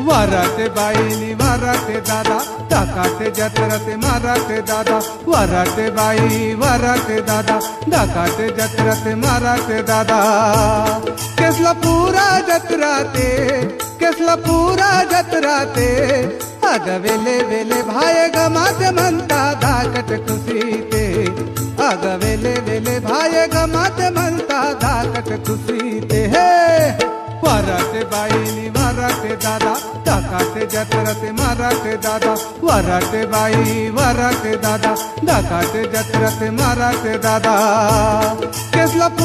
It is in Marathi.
वराटे बाईनी वराटे दादा दाकाटे जत्रते मराठे दादा वराटे बाई वराटे दादा दाकाटे जत्रते मराठे दादा केसला पूरा जत्राते केसला पूरा जत्राते अग वेले वेले भाय गमाते म्हणता धाकट खुशीते अग वेले वेले भाय गमाते म्हणता धाकट खुशीते हे वराटे बाईनी वराटे दादा दाकाटे जत्रते मराठे दादा वराटे बाई वराटे दादा दाकाटे जत्रते मराठे दादा केसला